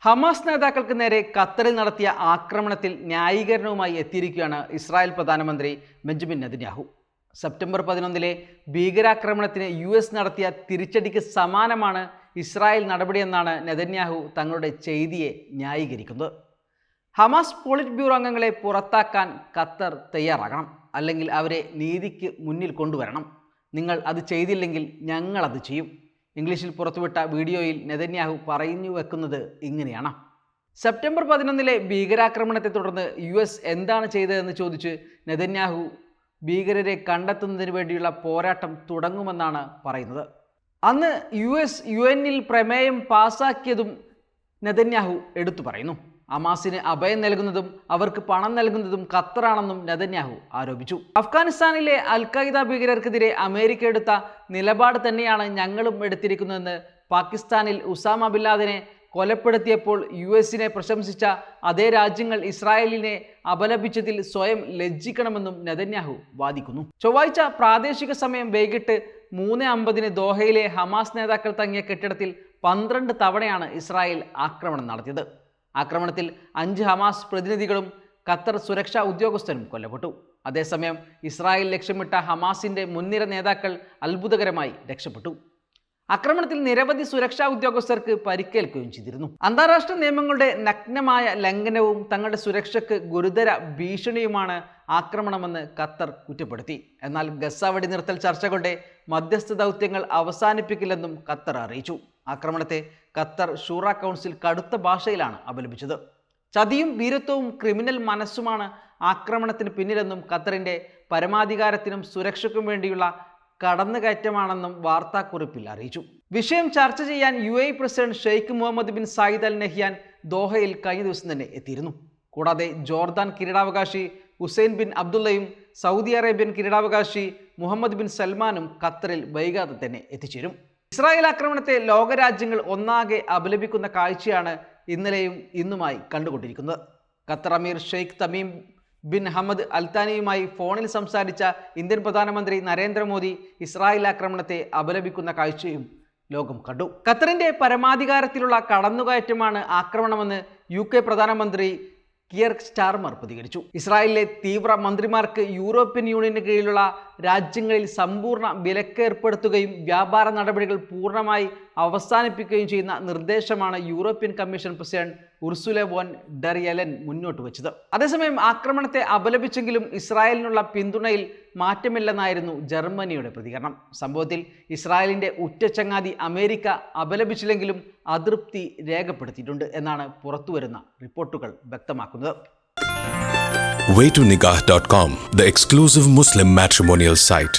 Hamas നേതാക്കൾക്ക് നേരെ ഖത്തറിൽ നടത്തിയ ആക്രമണത്തിൽ ന്യായീകരണവുമായി എത്തിയിരിക്കുകയാണ് ഇസ്രായേൽ പ്രധാനമന്ത്രി ബെഞ്ചമിൻ നെതന്യാഹു. സെപ്റ്റംബർ 11 ഭീകരാക്രമണത്തിന് US നടത്തിയ തിരിച്ചടിക്ക് സമാനമാണ് ഇസ്രായേൽ നടപടിയെന്നാണ് നെതന്യാഹു തങ്ങളുടെ ചെയ്തിയെ ന്യായീകരിക്കുന്നത്. ഹമാസ് പോളിറ്റ് ബ്യൂറോ അംഗങ്ങളെ പുറത്താക്കാൻ ഖത്തർ തയ്യാറാകണം, അല്ലെങ്കിൽ അവരെ നീതിക്ക് മുന്നിൽ കൊണ്ടുവരണം. നിങ്ങൾ അത് ചെയ്തില്ലെങ്കിൽ ഞങ്ങളത് ചെയ്യും. ഇംഗ്ലീഷിൽ പുറത്തുവിട്ട വീഡിയോയിൽ നെതന്യാഹു പറഞ്ഞു വെക്കുന്നത് ഇങ്ങനെയാണ്. സെപ്റ്റംബർ 11 ഭീകരാക്രമണത്തെ തുടർന്ന് US എന്താണ് ചെയ്തതെന്ന് ചോദിച്ച് നെതന്യാഹു ഭീകരരെ കണ്ടെത്തുന്നതിന് വേണ്ടിയുള്ള പോരാട്ടം തുടങ്ങുമെന്നാണ് പറയുന്നത്. അന്ന് UN പ്രമേയം പാസാക്കിയതും നെതന്യാഹു എടുത്തു പറയുന്നു. ഹമാസിന് അഭയം നൽകുന്നതും അവർക്ക് പണം നൽകുന്നതും ഖത്തറാണെന്നും നെതന്യാഹു ആരോപിച്ചു. അഫ്ഗാനിസ്ഥാനിലെ അൽ-ഖ്വയ്ദ ഭീകരർക്കെതിരെ അമേരിക്ക എടുത്ത നിലപാട് തന്നെയാണ് ഞങ്ങളും എടുത്തിരിക്കുന്നതെന്ന് പാകിസ്ഥാനിൽ ഉസാമ ബിൻ ലാദനെ കൊലപ്പെടുത്തിയപ്പോൾ US പ്രശംസിച്ച അതേ രാജ്യങ്ങൾ ഇസ്രായേലിനെ അപലപിച്ചതിൽ സ്വയം ലജ്ജിക്കണമെന്നും നെതന്യാഹു വാദിക്കുന്നു. ചൊവ്വാഴ്ച പ്രാദേശിക സമയം വൈകിട്ട് 3:50 ദോഹയിലെ ഹമാസ് നേതാക്കൾ തങ്ങിയ കെട്ടിടത്തിൽ 12 തവണയാണ് ഇസ്രായേൽ ആക്രമണം നടത്തിയത്. ആക്രമണത്തിൽ 5 ഹമാസ് പ്രതിനിധികളും ഖത്തർ സുരക്ഷാ ഉദ്യോഗസ്ഥരും കൊല്ലപ്പെട്ടു. അതേസമയം ഇസ്രായേൽ ലക്ഷ്യമിട്ട ഹമാസിന്റെ മുൻനിര നേതാക്കൾ അത്ഭുതകരമായി രക്ഷപ്പെട്ടു. ആക്രമണത്തിൽ നിരവധി സുരക്ഷാ ഉദ്യോഗസ്ഥർക്ക് പരിക്കേൽക്കുകയും ചെയ്തിരുന്നു. അന്താരാഷ്ട്ര നിയമങ്ങളുടെ നഗ്നമായ ലംഘനവും തങ്ങളുടെ സുരക്ഷയ്ക്ക് ഗുരുതര ഭീഷണിയുമാണ് ആക്രമണമെന്ന് ഖത്തർ കുറ്റപ്പെടുത്തി. എന്നാൽ ഗസ വെടിനിർത്തൽ ചർച്ചകളുടെ മധ്യസ്ഥ ദൗത്യങ്ങൾ അവസാനിപ്പിക്കില്ലെന്നും ഖത്തർ അറിയിച്ചു. ആക്രമണത്തെ ഖത്തർ ഷൂറ കൗൺസിൽ കടുത്ത ഭാഷയിലാണ് അപലപിച്ചത്. ചതിയും വീരത്വവും ക്രിമിനൽ മനസ്സുമാണ് ആക്രമണത്തിന് പിന്നിലെന്നും ഖത്തറിന്റെ പരമാധികാരത്തിനും സുരക്ഷയ്ക്കും വേണ്ടിയുള്ള കടന്നുകയറ്റമാണെന്നും വാർത്താക്കുറിപ്പിൽ അറിയിച്ചു. വിഷയം ചർച്ച ചെയ്യാൻ UAE president Sheikh Mohammed bin Zayed Al Nahyan ദോഹയിൽ കഴിഞ്ഞ ദിവസം തന്നെ എത്തിയിരുന്നു. കൂടാതെ ജോർദാൻ കിരീടാവകാശി ഹുസൈൻ ബിൻ അബ്ദുള്ളയും സൗദി അറേബ്യൻ കിരീടാവകാശി മുഹമ്മദ് ബിൻ സൽമാനും ഖത്തറിൽ വൈകാതെ തന്നെ എത്തിച്ചേരും. ഇസ്രായേൽ ആക്രമണത്തെ ലോകരാജ്യങ്ങൾ ഒന്നാകെ അപലപിക്കുന്ന കാഴ്ചയാണ് ഇന്നലെയും ഇന്നുമായി കണ്ടുകൊണ്ടിരിക്കുന്നത്. ഖത്തർ അമീർ ഷെയ്ഖ് തമീം ബിൻ ഹമദ് അൽത്താനിയുമായി ഫോണിൽ സംസാരിച്ച ഇന്ത്യൻ പ്രധാനമന്ത്രി നരേന്ദ്രമോദി ഇസ്രായേൽ ആക്രമണത്തെ അപലപിക്കുന്ന കാഴ്ചയും ലോകം കണ്ടു. ഖത്തറിന്റെ പരമാധികാരത്തിലുള്ള കടന്നുകയറ്റമാണ് ആക്രമണമെന്ന് UK പ്രധാനമന്ത്രി കിയർ സ്റ്റാർമർ പ്രതികരിച്ചു. ഇസ്രായേലിലെ തീവ്ര മന്ത്രിമാർക്ക് യൂറോപ്യൻ യൂണിയന് കീഴിലുള്ള രാജ്യങ്ങളിൽ സമ്പൂർണ്ണ വിലക്ക് ഏർപ്പെടുത്തുകയും വ്യാപാര നടപടികൾ പൂർണ്ണമായി അവസാനിപ്പിക്കുകയും ചെയ്യുന്ന നിർദ്ദേശമാണ് European commission president Ursula von der Leyen മുന്നോട്ട് വെച്ചത്. അതേസമയം ആക്രമണത്തെ അപലപിച്ചെങ്കിലും ഇസ്രായേലിനുള്ള പിന്തുണയിൽ മാറ്റമില്ലെന്നായിരുന്നു ജർമ്മനിയുടെ പ്രതികരണം. സംഭവത്തിൽ ഇസ്രായേലിന്റെ ഉറ്റച്ചങ്ങാതി അമേരിക്ക അപലപിച്ചില്ലെങ്കിലും അതൃപ്തി രേഖപ്പെടുത്തിയിട്ടുണ്ട് എന്നാണ് പുറത്തുവരുന്ന റിപ്പോർട്ടുകൾ വ്യക്തമാക്കുന്നത്. Way2Nikah.com, the exclusive Muslim matrimonial site.